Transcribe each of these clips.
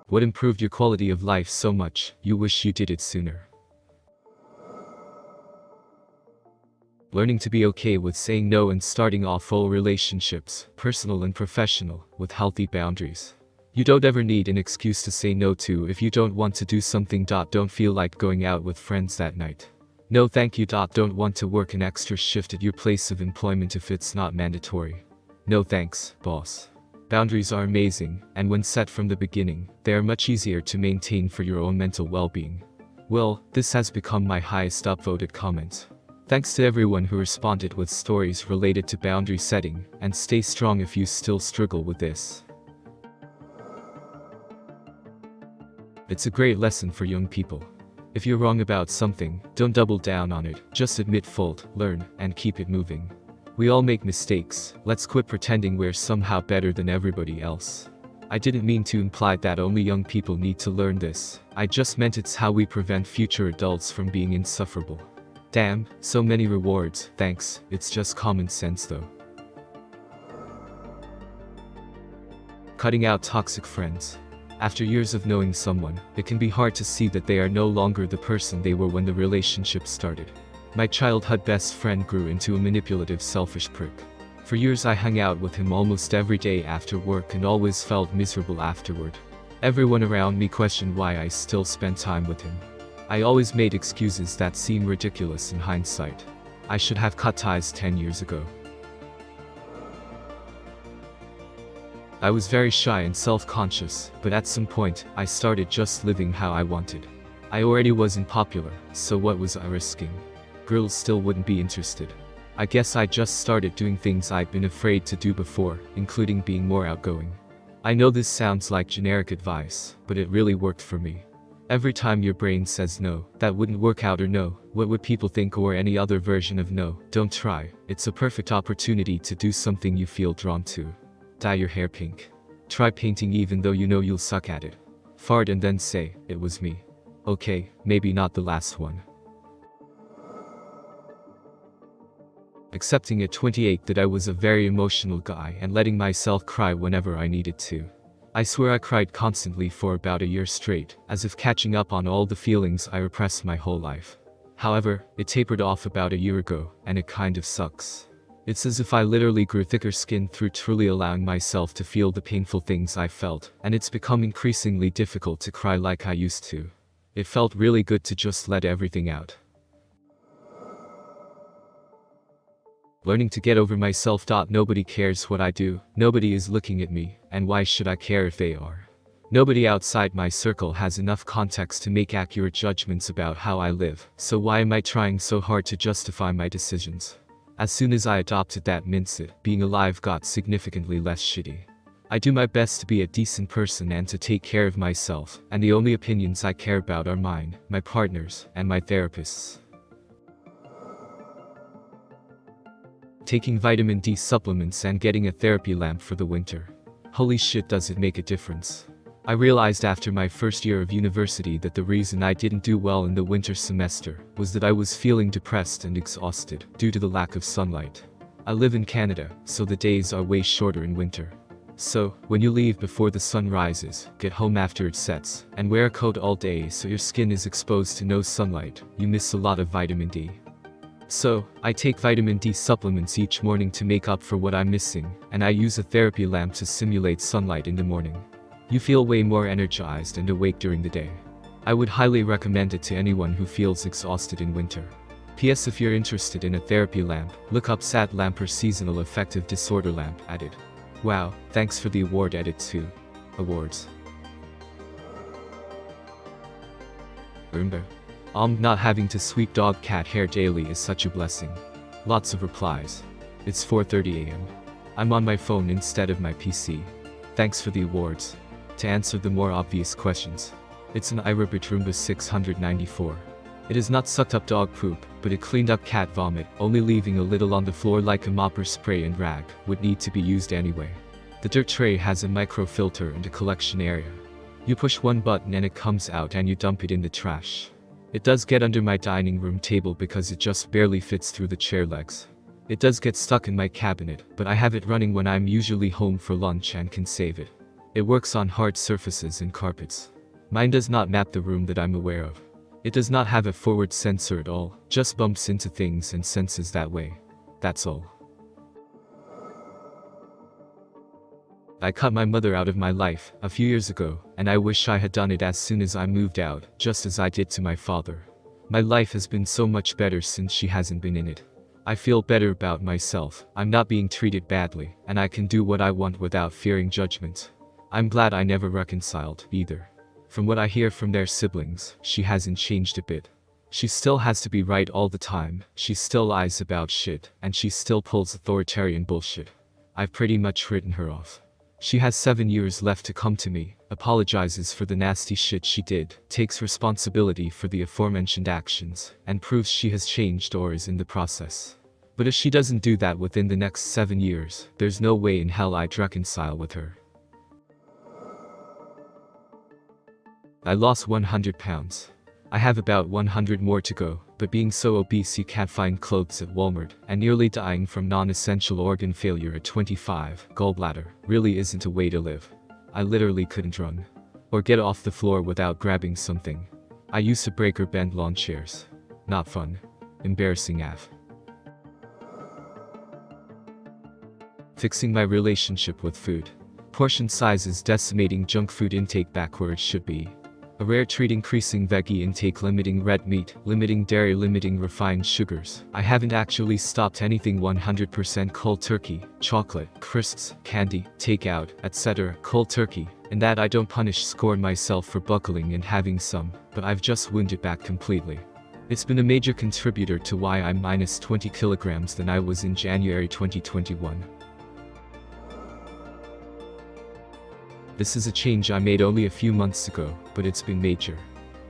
What improved your quality of life so much, you wish you did it sooner? Learning to be okay with saying no and starting off full relationships, personal and professional, with healthy boundaries. You don't ever need an excuse to say no to if you don't want to do something. Don't feel like going out with friends that night. No thank you. Don't want to work an extra shift at your place of employment if it's not mandatory. No thanks, boss. Boundaries are amazing, and when set from the beginning, they are much easier to maintain for your own mental well-being. Well, this has become my highest upvoted comment. Thanks to everyone who responded with stories related to boundary setting, and stay strong if you still struggle with this. It's a great lesson for young people. If you're wrong about something, don't double down on it, just admit fault, learn, and keep it moving. We all make mistakes, let's quit pretending we're somehow better than everybody else. I didn't mean to imply that only young people need to learn this, I just meant it's how we prevent future adults from being insufferable. Damn, so many rewards, thanks, it's just common sense though. Cutting out toxic friends. After years of knowing someone, it can be hard to see that they are no longer the person they were when the relationship started. My childhood best friend grew into a manipulative, selfish prick. For years I hung out with him almost every day after work and always felt miserable afterward. Everyone around me questioned why I still spent time with him. I always made excuses that seem ridiculous in hindsight. I should have cut ties 10 years ago. I was very shy and self-conscious, but at some point, I started just living how I wanted. I already wasn't popular, so what was I risking? Girls still wouldn't be interested. I guess I just started doing things I'd been afraid to do before, including being more outgoing. I know this sounds like generic advice, but it really worked for me. Every time your brain says no, that wouldn't work out, or no, what would people think, or any other version of no, don't try. It's a perfect opportunity to do something you feel drawn to. Dye your hair pink. Try painting even though you know you'll suck at it. Fart and then say, it was me. Okay, maybe not the last one. Accepting at 28 that I was a very emotional guy and letting myself cry whenever I needed to. I swear I cried constantly for about a year straight, as if catching up on all the feelings I repressed my whole life. However, it tapered off about a year ago, and it kind of sucks. It's as if I literally grew thicker skin through truly allowing myself to feel the painful things I felt, and it's become increasingly difficult to cry like I used to. It felt really good to just let everything out. Learning to get over myself. Nobody cares what I do, nobody is looking at me, and why should I care if they are? Nobody outside my circle has enough context to make accurate judgments about how I live, so why am I trying so hard to justify my decisions? As soon as I adopted that mindset, being alive got significantly less shitty. I do my best to be a decent person and to take care of myself, and the only opinions I care about are mine, my partner's, and my therapist's. Taking vitamin D supplements and getting a therapy lamp for the winter. Holy shit, does it make a difference. I realized after my first year of university that the reason I didn't do well in the winter semester was that I was feeling depressed and exhausted due to the lack of sunlight. I live in Canada, so the days are way shorter in winter. So, when you leave before the sun rises, get home after it sets, and wear a coat all day so your skin is exposed to no sunlight, you miss a lot of vitamin D. So, I take vitamin D supplements each morning to make up for what I'm missing, and I use a therapy lamp to simulate sunlight in the morning. You feel way more energized and awake during the day. I would highly recommend it to anyone who feels exhausted in winter. P.S. If you're interested in a therapy lamp, look up SAT Lamper Seasonal Affective Disorder Lamp added. Wow, thanks for the award edit too. Awards. Remember. Not having to sweep dog cat hair daily is such a blessing. Lots of replies. It's 4:30 a.m. I'm on my phone instead of my PC. Thanks for the awards. To answer the more obvious questions. It's an iRobot Roomba 694. It is not sucked up dog poop, but it cleaned up cat vomit, only leaving a little on the floor like a mopper spray and rag would need to be used anyway. The dirt tray has a microfilter and a collection area. You push one button and it comes out and you dump it in the trash. It does get under my dining room table because it just barely fits through the chair legs. It does get stuck in my cabinet, but I have it running when I'm usually home for lunch and can save it. It works on hard surfaces and carpets. Mine does not map the room that I'm aware of. It does not have a forward sensor at all, just bumps into things and senses that way. That's all. I cut my mother out of my life a few years ago, and I wish I had done it as soon as I moved out, just as I did to my father. My life has been so much better since she hasn't been in it. I feel better about myself, I'm not being treated badly, and I can do what I want without fearing judgment. I'm glad I never reconciled, either. From what I hear from their siblings, she hasn't changed a bit. She still has to be right all the time, she still lies about shit, and she still pulls authoritarian bullshit. I've pretty much written her off. She has 7 years left to come to me, apologizes for the nasty shit she did, takes responsibility for the aforementioned actions, and proves she has changed or is in the process. But if she doesn't do that within the next 7 years, there's no way in hell I'd reconcile with her. I lost 100 pounds. I have about 100 more to go, but being so obese you can't find clothes at Walmart, and nearly dying from non-essential organ failure at 25, gallbladder, really isn't a way to live. I literally couldn't run. Or get off the floor without grabbing something. I used to break or bend lawn chairs. Not fun. Embarrassing AF. Fixing my relationship with food. Portion sizes decimating junk food intake back where it should be. A rare treat increasing veggie intake, limiting red meat, limiting dairy, limiting refined sugars. I haven't actually stopped anything 100% cold turkey, chocolate, crisps, candy, takeout, etc. cold turkey, and that I don't scorn myself for buckling and having some, but I've just wound it back completely. It's been a major contributor to why I'm minus 20 kilograms than I was in January 2021. This is a change I made only a few months ago, but it's been major.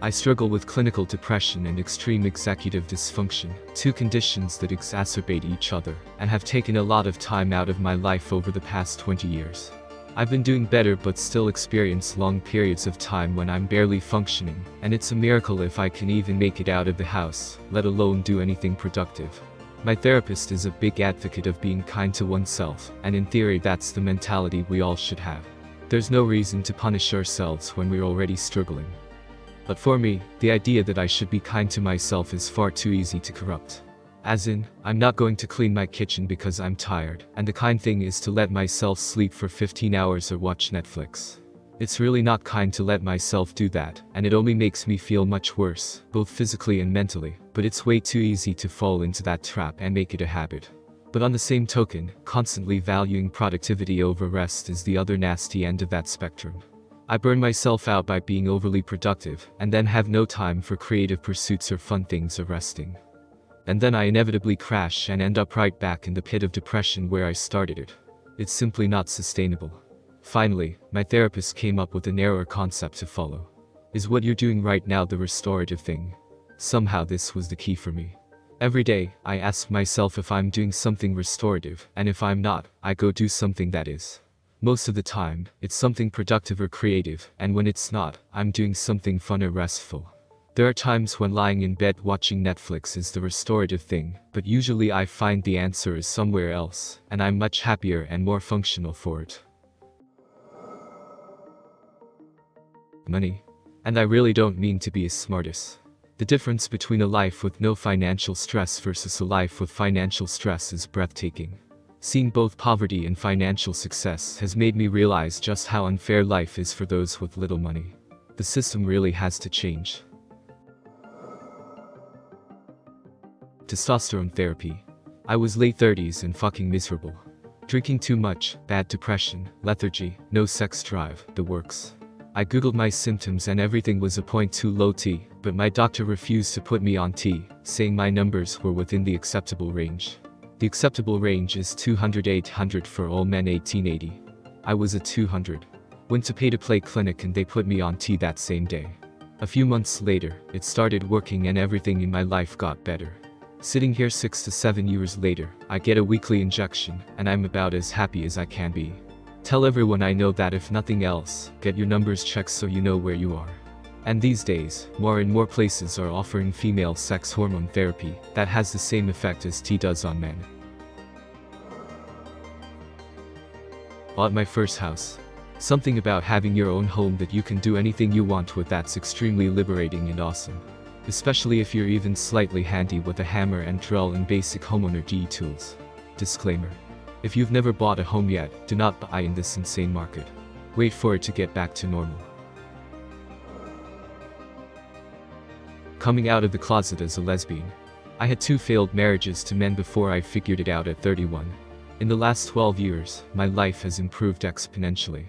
I struggle with clinical depression and extreme executive dysfunction, two conditions that exacerbate each other, and have taken a lot of time out of my life over the past 20 years. I've been doing better but still experience long periods of time when I'm barely functioning, and it's a miracle if I can even make it out of the house, let alone do anything productive. My therapist is a big advocate of being kind to oneself, and in theory that's the mentality we all should have. There's no reason to punish ourselves when we're already struggling. But for me, the idea that I should be kind to myself is far too easy to corrupt. As in, I'm not going to clean my kitchen because I'm tired, and the kind thing is to let myself sleep for 15 hours or watch Netflix. It's really not kind to let myself do that, and it only makes me feel much worse, both physically and mentally, but it's way too easy to fall into that trap and make it a habit. But on the same token, constantly valuing productivity over rest is the other nasty end of that spectrum. I burn myself out by being overly productive, and then have no time for creative pursuits or fun things or resting. And then I inevitably crash and end up right back in the pit of depression where I started it. It's simply not sustainable. Finally, my therapist came up with a narrower concept to follow. Is what you're doing right now the restorative thing? Somehow this was the key for me. Every day, I ask myself if I'm doing something restorative, and if I'm not, I go do something that is. Most of the time, it's something productive or creative, and when it's not, I'm doing something fun or restful. There are times when lying in bed watching Netflix is the restorative thing, but usually I find the answer is somewhere else, and I'm much happier and more functional for it. Money. And I really don't mean to be a smartass. The difference between a life with no financial stress versus a life with financial stress is breathtaking. Seeing both poverty and financial success has made me realize just how unfair life is for those with little money. The system really has to change. Testosterone therapy. I was late 30s and fucking miserable. Drinking too much, bad depression, lethargy, no sex drive, the works. I googled my symptoms and everything was a point too low T, but my doctor refused to put me on T, saying my numbers were within the acceptable range. The acceptable range is 200-800 for all men 1880. I was at 200. Went to pay-to-play clinic and they put me on T that same day. A few months later, it started working and everything in my life got better. Sitting here 6 to 7 years later, I get a weekly injection, and I'm about as happy as I can be. Tell everyone I know that if nothing else, get your numbers checked so you know where you are. And these days, more and more places are offering female sex hormone therapy that has the same effect as T does on men. Bought my first house. Something about having your own home that you can do anything you want with that's extremely liberating and awesome. Especially if you're even slightly handy with a hammer and drill and basic homeowner tools. Disclaimer. If you've never bought a home yet, do not buy in this insane market. Wait for it to get back to normal. Coming out of the closet as a lesbian. I had 2 failed marriages to men before I figured it out at 31. In the last 12 years, my life has improved exponentially.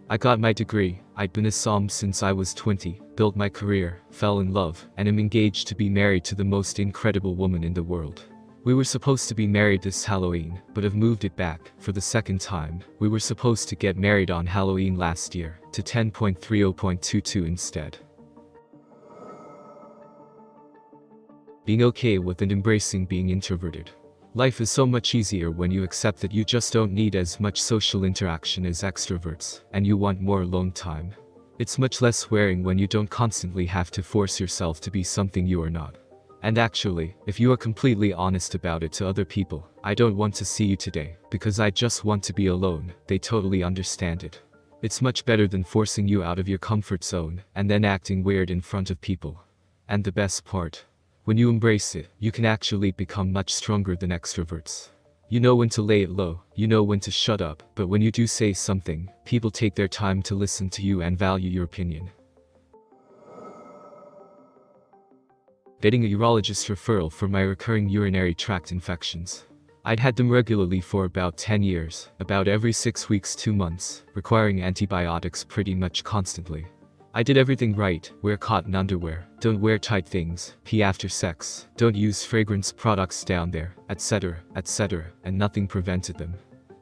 I got my degree, I'd been a Psalm since I was 20, built my career, fell in love, and am engaged to be married to the most incredible woman in the world. We were supposed to be married this Halloween, but have moved it back, for the second time. We were supposed to get married on Halloween last year, to 10.30.22 instead. Being okay with and embracing being introverted. Life is so much easier when you accept that you just don't need as much social interaction as extroverts, and you want more alone time. It's much less wearing when you don't constantly have to force yourself to be something you are not. And actually, if you are completely honest about it to other people, I don't want to see you today, because I just want to be alone, they totally understand it. It's much better than forcing you out of your comfort zone, and then acting weird in front of people. And the best part. When you embrace it, you can actually become much stronger than extroverts. You know when to lay it low, you know when to shut up, but when you do say something, people take their time to listen to you and value your opinion. Getting a urologist referral for my recurring urinary tract infections. I'd had them regularly for about 10 years, about every 6 weeks 2 months, requiring antibiotics pretty much constantly. I did everything right, wear cotton underwear, don't wear tight things, pee after sex, don't use fragrance products down there, etc., and nothing prevented them.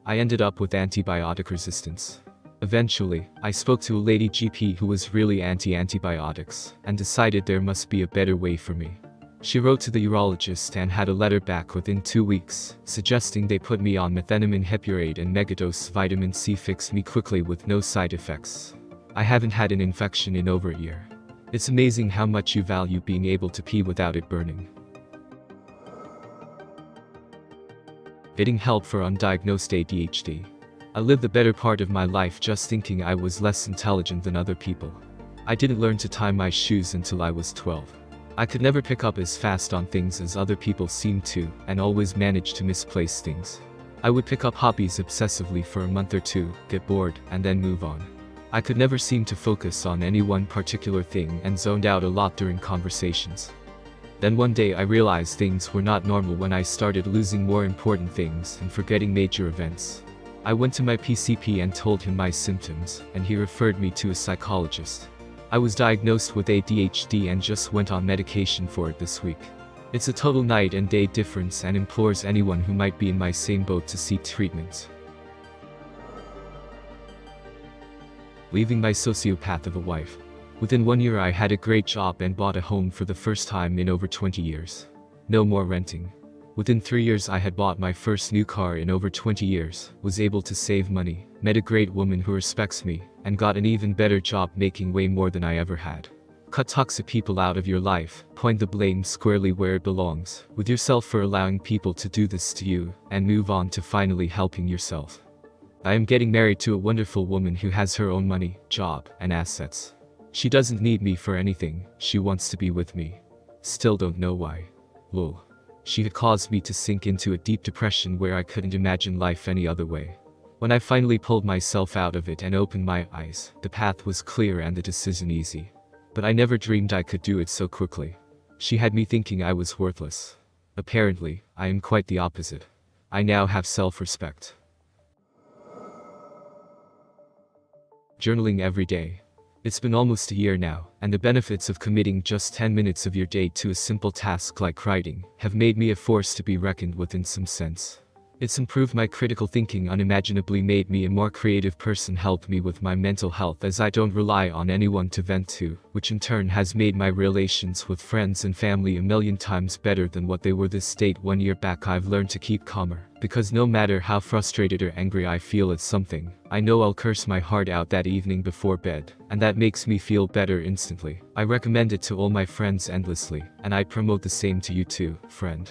I ended up with antibiotic resistance. Eventually, I spoke to a lady GP who was really anti-antibiotics, and decided there must be a better way for me. She wrote to the urologist and had a letter back within 2 weeks, suggesting they put me on methenamine hepurate and megadose vitamin C fix me quickly with no side effects. I haven't had an infection in over a year. It's amazing how much you value being able to pee without it burning. Getting help for undiagnosed ADHD. I lived the better part of my life just thinking I was less intelligent than other people. I didn't learn to tie my shoes until I was 12. I could never pick up as fast on things as other people seemed to, and always managed to misplace things. I would pick up hobbies obsessively for a month or 2, get bored, and then move on. I could never seem to focus on any one particular thing and zoned out a lot during conversations. Then one day I realized things were not normal when I started losing more important things and forgetting major events. I went to my PCP and told him my symptoms, and he referred me to a psychologist. I was diagnosed with ADHD and just went on medication for it this week. It's a total night and day difference and implores anyone who might be in my same boat to seek treatment. Leaving my sociopath of a wife. Within 1 year I had a great job and bought a home for the first time in over 20 years. No more renting. Within 3 years I had bought my first new car in over 20 years, was able to save money, met a great woman who respects me, and got an even better job making way more than I ever had. Cut toxic people out of your life, point the blame squarely where it belongs, with yourself for allowing people to do this to you, and move on to finally helping yourself. I am getting married to a wonderful woman who has her own money, job, and assets. She doesn't need me for anything, she wants to be with me. Still don't know why. Lol. She had caused me to sink into a deep depression where I couldn't imagine life any other way. When I finally pulled myself out of it and opened my eyes, the path was clear and the decision easy. But I never dreamed I could do it so quickly. She had me thinking I was worthless. Apparently, I am quite the opposite. I now have self-respect. Journaling every day. It's been almost a year now, and the benefits of committing just 10 minutes of your day to a simple task like writing have made me a force to be reckoned with in some sense. It's improved my critical thinking, unimaginably made me a more creative person, helped me with my mental health as I don't rely on anyone to vent to, which in turn has made my relations with friends and family a million times better than what they were this state 1 year back. I've learned to keep calmer, because no matter how frustrated or angry I feel at something, I know I'll curse my heart out that evening before bed, and that makes me feel better instantly. I recommend it to all my friends endlessly, and I promote the same to you too, friend.